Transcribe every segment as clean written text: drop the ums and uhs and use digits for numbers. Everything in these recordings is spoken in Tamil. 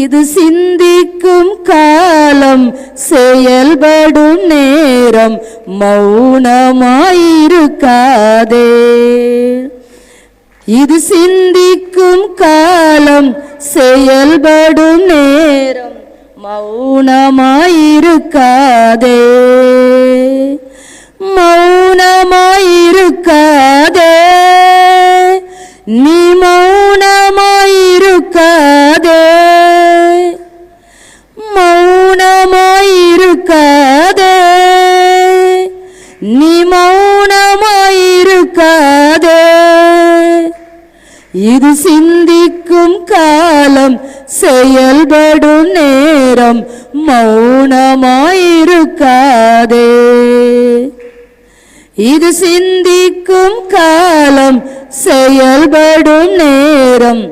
இது சிந்திக்கும் காலம், செயல்படும் நேரம், மௌனமாயிருக்காதே. இது சிந்திக்கும் காலம், செயல்படும் நேரம், மௌனமாயிருக்காதே. மௌனமாயிருக்காதே, நீ மௌனமாயிருக்காதே. மௌனமாயிருக்காதே, நீ மௌனமாயிருக்காதே. இது சிந்திக்கும் காலம், செயல்படும் நேரம், மௌனமாயிருக்காதே. இது சிந்திக்கும் காலம், செயல்படும் நேரம்,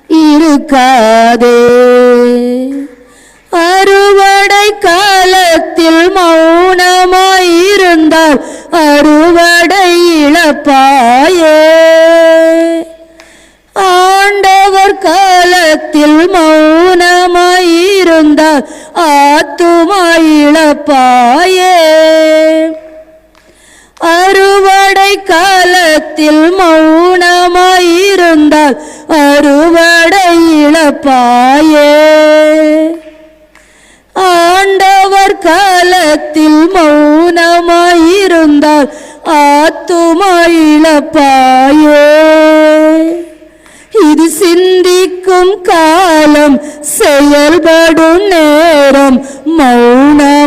இருக்காதே. அறுவடை காலத்தில் மௌனமாயிருந்தால் அறுவடை இழப்பாயே. ஆண்டவர் காலத்தில் மௌனமாயிருந்தால் ஆத்துமா இழப்பாயே. அறுவடை காலத்தில் மௌனமாயிருந்தால் அறுவடை இழப்பாயே. ஆண்டவர் காலத்தில் மௌனமாயிருந்தால் ஆத்துமா இழப்பாயே. இது சிந்திக்கும் காலம், செயல்படும் நேரம், மௌனமாயிருக்காதே.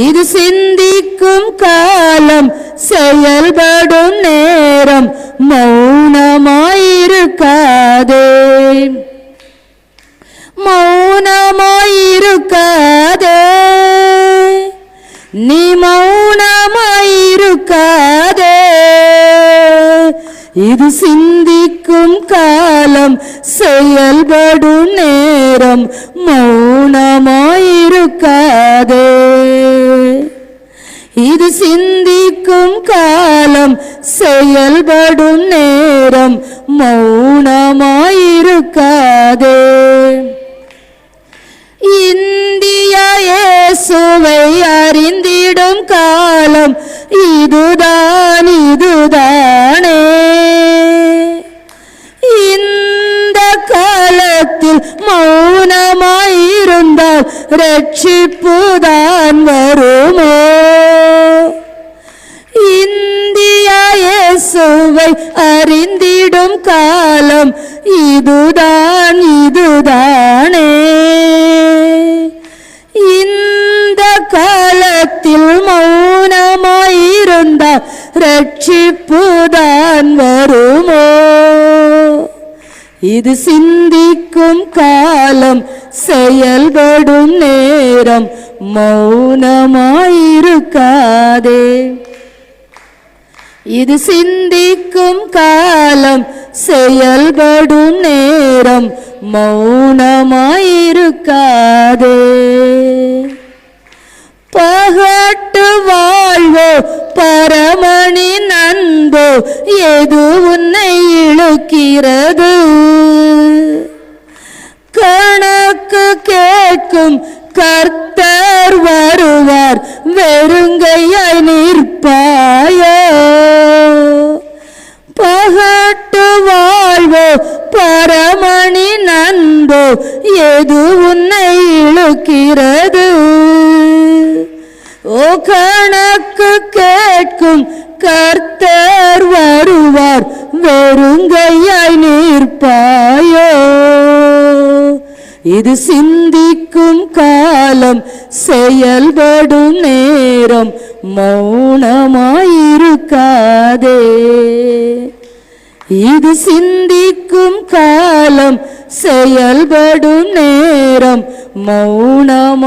இது சிந்திக்கும் காலம், செயல்படும் நேரம், மௌனமாயிருக்காதே. மௌனமாயிருக்காதே, நீ மௌனமாயிருக்காதே. இது சிந்திக்கும் காலம், செயல்படும் நேரம், மௌனமாயிருக்காதே. இது சிந்திக்கும் காலம், செயல்படும் நேரம், மௌனமாயிருக்காதே. இந்தியா இயேசுவை அறிந்திடும் காலம், இதுதான் இதுதானே. இந்த காலத்தில் மௌனமாயிருந்தால் ரட்சிப்புதான் வருமோ. இந்தியா இயேசுவை அறிந்திடும் காலம், இதுதான் இதுதானே. இந்த காலத்தில் மௌனமாயிருந்தால் ரட்சிப்புதான் வருமோ. இது சிந்திக்கும் காலம், செயல்படும் நேரம், மௌனமாயிருக்காதே. இது சிந்திக்கும் காலம், செயல்படும் நேரம், மௌனமாயிருக்காதே. பகட்டு வாழ்வோ பரமனின் அன்போ எது உன்னை இழுக்கிறது. கணக்கு கேட்கும் கர்த்தர் வருவார், வெறுங்கையாய் நிற்பாயோ. பகட்டு வாழ்வோ பரமனின் அன்போ எது உன்னை இழுக்கிறது. ஓ கணக்கு கேட்கும் கர்த்தர் வருவார், வெறுங்கையாய் நிற்பாயோ. இது சிந்திக்கும் காலம், செயல்படும் நேரம், மௌனமாயிருக்காதே. இது சிந்திக்கும் காலம், செயல்படும் நேரம், மௌனமாயிருக்காதே.